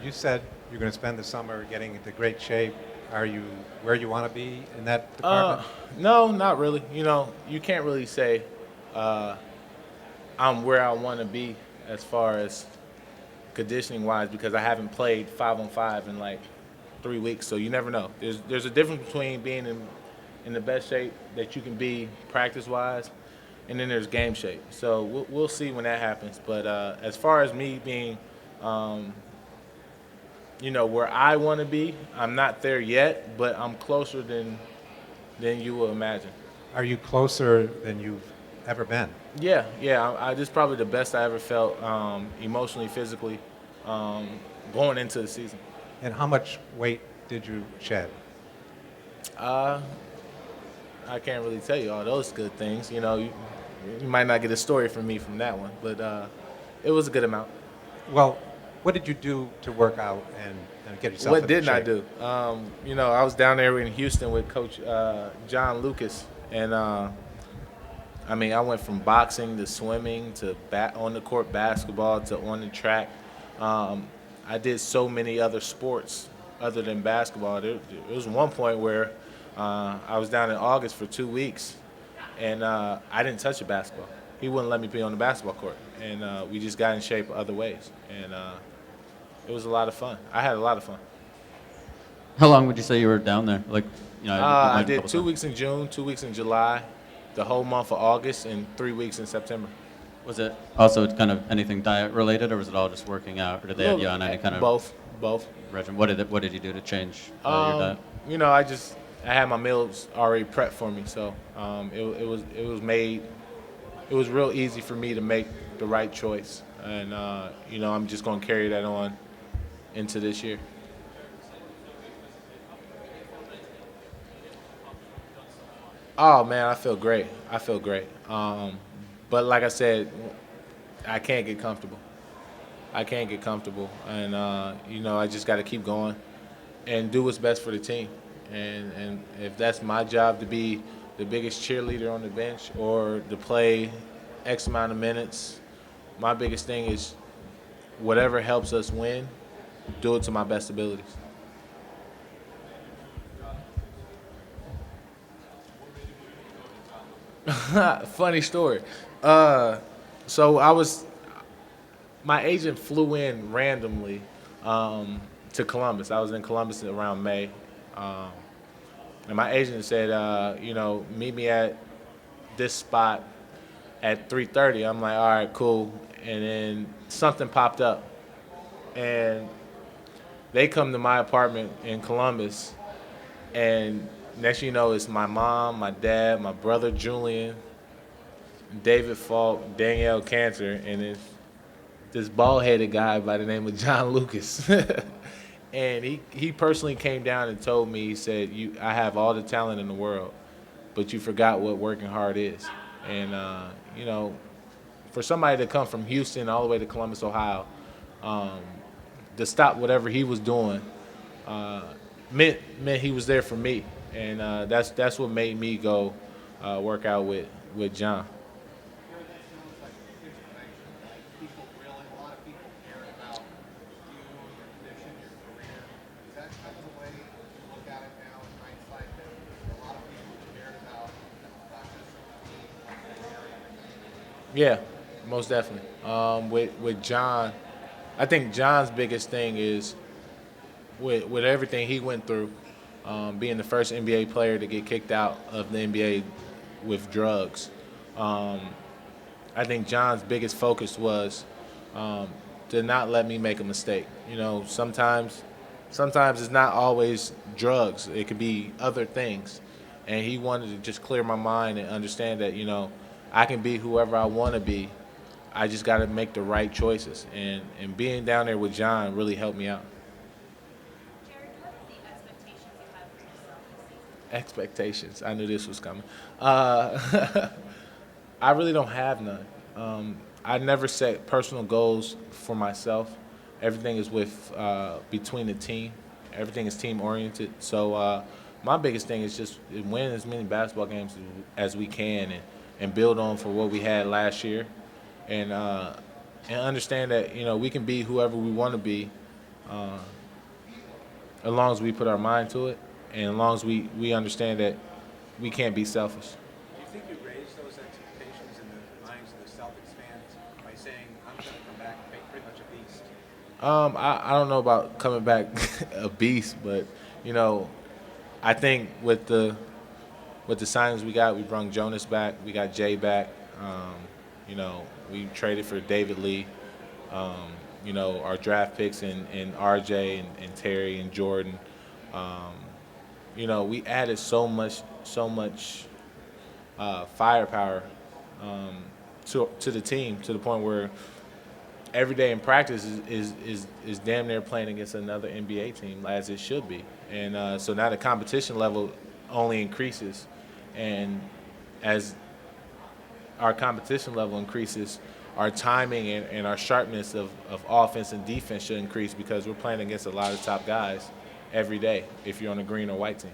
you said you're going to spend the summer getting into great shape. Are you where you want to be in that department? Uh, no, not really. You can't really say uh, I'm where I want to be as far as conditioning wise because I haven't played 5-on-5 in like 3 weeks. So you never know. There's a difference between being in the best shape that you can be practice wise, and then there's game shape. So we'll see when that happens. But as far as me being, um, where I want to be, I'm not there yet, but I'm closer than you will imagine. Are you closer than you've ever been? Yeah. This is probably the best I ever felt emotionally, physically, um, going into the season. And how much weight did you shed? Uh, I can't really tell you all those good things. You might not get a story from me from that one, but it was a good amount. Well, what did you do to work out and get yourself What into didn't I shape? do? I was down there in Houston with Coach John Lucas, and I went from boxing to swimming to on the court basketball to on the track. Um, I did so many other sports other than basketball. There was one point where I was down in August for 2 weeks, and I didn't touch a basketball. He wouldn't let me be on the basketball court, and we just got in shape other ways, and it was a lot of fun. I had a lot of fun. How long would you say you were down there? Like, you I might a did couple 2 weeks times. in June, 2 weeks in July, the whole month of August, and 3 weeks in September. Was it also kind of anything diet related, or was it all just working out, or did they have you on any kind of Both. regimen? What did you do to change your Um, diet? I had my meals already prepped for me, so it was real easy for me to make the right choice, and I'm just gonna carry that on into this year. Oh man, I feel great. I feel great. But like I said, I can't get comfortable. I can't get comfortable, and I just got to keep going and do what's best for the team. And if that's my job to be the biggest cheerleader on the bench or to play X amount of minutes, my biggest thing is whatever helps us win, do it to my best abilities. Funny story. Uh, so my agent flew in randomly to Columbus. I was in Columbus around May, um, and my agent said, meet me at this spot at 3:30. I'm like, all right, cool. And then something popped up, and they come to my apartment in Columbus, and next you know, it's my mom, my dad, my brother Julian, David Falk, Danielle Cantor, and it's this bald-headed guy by the name of John Lucas. And he personally came down and told me, he said, I have all the talent in the world, but you forgot what working hard is. And, for somebody to come from Houston all the way to Columbus, Ohio, um, to stop whatever he was doing uh, meant he was there for me. And that's what made me go work out with John. Yeah, most definitely. With John, I think John's biggest thing is with everything he went through, being the first NBA player to get kicked out of the NBA with drugs. Um, I think John's biggest focus was um, to not let me make a mistake. Sometimes it's not always drugs. It could be other things, and he wanted to just clear my mind and understand that I can be whoever I want to be. I just got to make the right choices, and being down there with John really helped me out. Jared, what are the expectations you have for yourself this season? Expectations. I knew this was coming. Uh, I really don't have none. I never set personal goals for myself. Everything is with between the team. Everything is team oriented. So my biggest thing is just win as many basketball games as we can and build on for what we had last year, and understand that we can be whoever we want to be, as long as we put our mind to it, and as long as we understand that we can't be selfish. Do you think you raised those expectations in the minds of the Celtics fans by saying, I'm going to come back and make pretty much a beast? I don't know about coming back a beast, but I think with the signings we brought Jonas back, we got Jay back. We traded for David Lee. Our draft picks in RJ and Terry and Jordan. We added so much firepower to the team, to the point where every day in practice is damn near playing against another NBA team, as it should be. And so now the competition level only increases, and as our competition level increases, our timing and our sharpness of offense and defense should increase, because we're playing against a lot of top guys every day if you're on a green or white team.